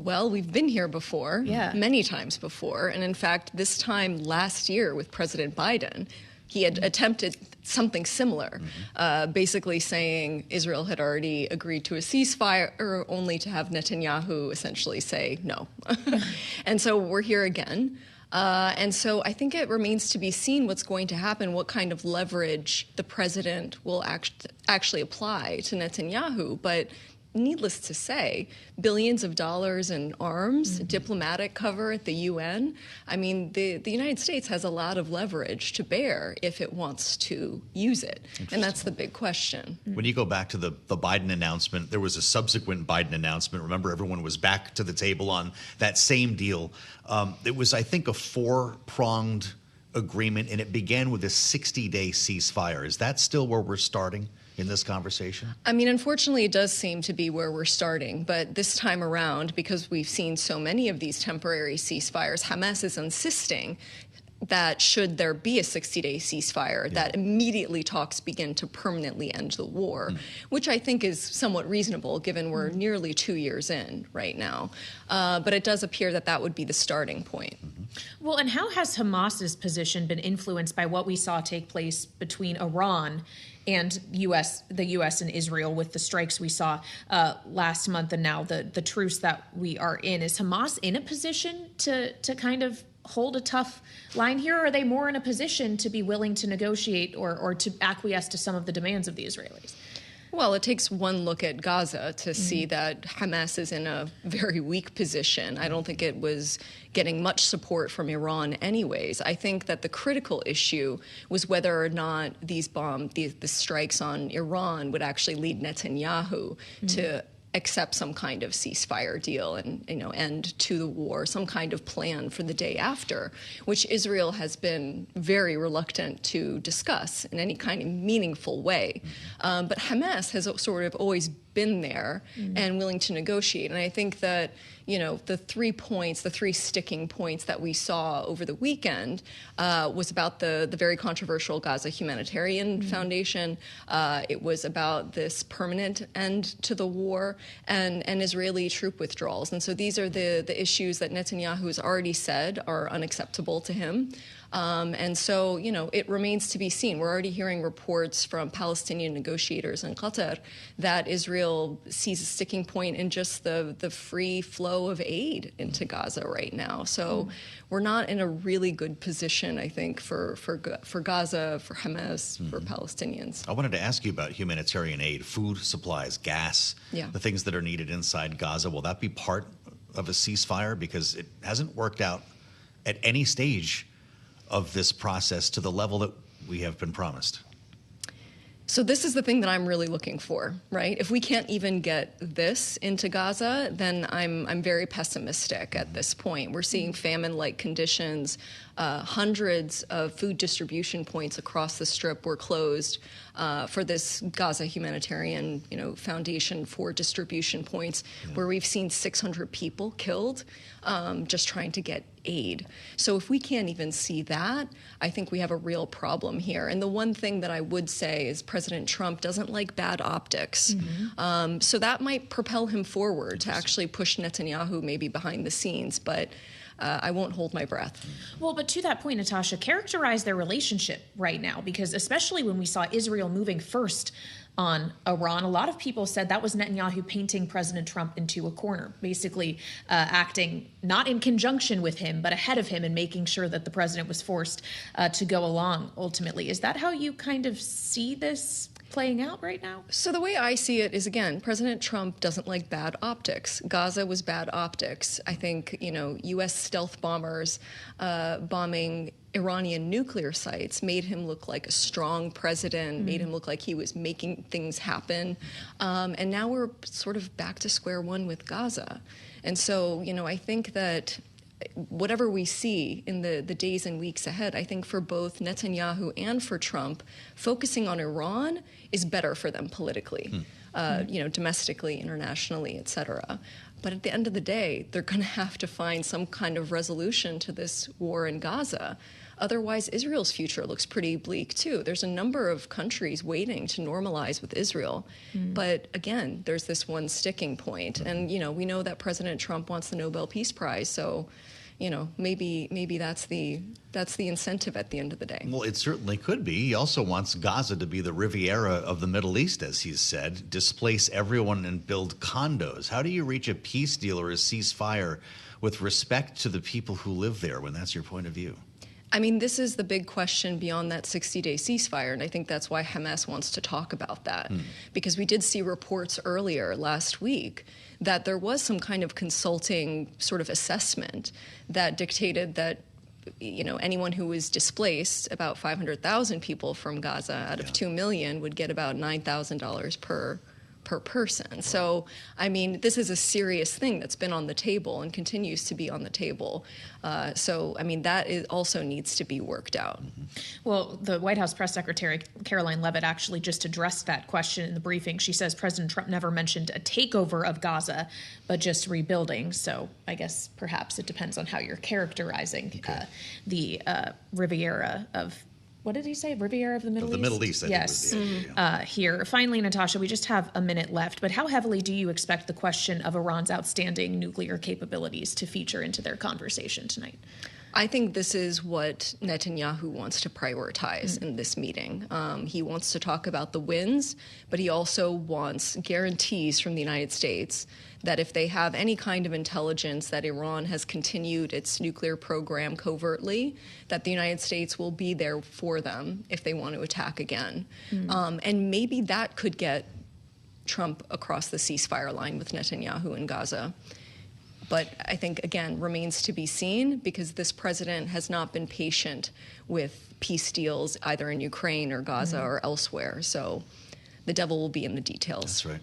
Well, we've been here before, many times before. And in fact, this time last year with President Biden, he had attempted something similar, basically saying Israel had already agreed to a ceasefire, only to have Netanyahu essentially say no. And so we're here again. And so I think it remains to be seen what's going to happen, what kind of leverage the president will actually apply to Netanyahu. But needless to say, billions of dollars in arms, diplomatic cover at the UN. I mean, the United States has a lot of leverage to bear if it wants to use it. And that's the big question. When you go back to the Biden announcement, there was a subsequent Biden announcement. Remember, everyone was back to the table on that same deal. It was, I think, a four-pronged agreement, and it began with a 60-day ceasefire. Is that still where we're starting in this conversation? I mean, unfortunately, it does seem to be where we're starting. But this time around, because we've seen so many of these temporary ceasefires, Hamas is insisting that should there be a 60-day ceasefire, that immediately talks begin to permanently end the war, which I think is somewhat reasonable given we're nearly 2 years in right now. But it does appear that that would be the starting point. Well, and how has Hamas's position been influenced by what we saw take place between Iran and the U.S. and Israel with the strikes we saw last month and now the truce that we are in? Is Hamas in a position to kind of hold a tough line here, or are they more in a position to be willing to negotiate or to acquiesce to some of the demands of the Israelis? Well, it takes one look at Gaza to see that Hamas is in a very weak position. I don't think it was getting much support from Iran anyways. I think that the critical issue was whether or not these the strikes on Iran would actually lead Netanyahu to accept some kind of ceasefire deal and, end to the war, some kind of plan for the day after, which Israel has been very reluctant to discuss in any kind of meaningful way. But Hamas has sort of always been there and willing to negotiate. And I think that, the 3 points, the 3 sticking points that we saw over the weekend was about the very controversial Gaza Humanitarian Foundation. It was about this permanent end to the war and Israeli troop withdrawals. And so these are the issues that Netanyahu has already said are unacceptable to him. And so, it remains to be seen. We're already hearing reports from Palestinian negotiators in Qatar that Israel sees a sticking point in just the free flow of aid into Gaza right now. So we're not in a really good position, I think, for Gaza, for Hamas, for Palestinians. I wanted to ask you about humanitarian aid, food supplies, gas, the things that are needed inside Gaza. Will that be part of a ceasefire? Because it hasn't worked out at any stage of this process to the level that we have been promised. So this is the thing that I'm really looking for, right? If we can't even get this into Gaza, then I'm very pessimistic at this point. We're seeing famine-like conditions. Hundreds of food distribution points across the Strip were closed for this Gaza Humanitarian, Foundation for distribution points, where we've seen 600 people killed just trying to get aid. So if we can't even see that, I think we have a real problem here. And the one thing that I would say is President Trump doesn't like bad optics. So that might propel him forward to actually push Netanyahu maybe behind the scenes. But I won't hold my breath. Well, but to that point, Natasha, characterize their relationship right now, because especially when we saw Israel moving first on Iran, a lot of people said that was Netanyahu painting President Trump into a corner, basically acting not in conjunction with him, but ahead of him and making sure that the president was forced to go along ultimately. Is that how you kind of see this playing out right now? So the way I see it is, again, President Trump doesn't like bad optics. Gaza was bad optics. I think, U.S. stealth bombers bombing Iranian nuclear sites made him look like a strong president, made him look like he was making things happen. And now we're sort of back to square one with Gaza. And so, I think that whatever we see in the days and weeks ahead, I think for both Netanyahu and for Trump, focusing on Iran is better for them politically, domestically, internationally, et cetera. But at the end of the day, they're going to have to find some kind of resolution to this war in Gaza. Otherwise, Israel's future looks pretty bleak too. There's a number of countries waiting to normalize with Israel. But again, there's this one sticking point. And, we know that President Trump wants the Nobel Peace Prize. So, maybe that's the incentive at the end of the day. Well, it certainly could be. He also wants Gaza to be the Riviera of the Middle East, as he's said, displace everyone and build condos. How do you reach a peace deal or a ceasefire with respect to the people who live there when that's your point of view? I mean, this is the big question beyond that 60-day ceasefire, and I think that's why Hamas wants to talk about that. Because we did see reports earlier last week that there was some kind of consulting sort of assessment that dictated that anyone who was displaced, about 500,000 people from Gaza out of 2 million, would get about $9,000 per person. So, I mean, this is a serious thing that's been on the table and continues to be on the table. So, I mean, that also needs to be worked out. Well, the White House press secretary, Caroline Leavitt, actually just addressed that question in the briefing. She says President Trump never mentioned a takeover of Gaza, but just rebuilding. So I guess perhaps it depends on how you're characterizing the Riviera of, what did he say? Riviera of the Middle East? The Middle East, I think was the idea. Here. Finally, Natasha, we just have a minute left, but how heavily do you expect the question of Iran's outstanding nuclear capabilities to feature into their conversation tonight? I think this is what Netanyahu wants to prioritize in this meeting. He wants to talk about the wins, but he also wants guarantees from the United States that if they have any kind of intelligence that Iran has continued its nuclear program covertly, that the United States will be there for them if they want to attack again. And maybe that could get Trump across the ceasefire line with Netanyahu in Gaza. But I think, again, remains to be seen because this president has not been patient with peace deals either in Ukraine or Gaza or elsewhere. So the devil will be in the details. That's right.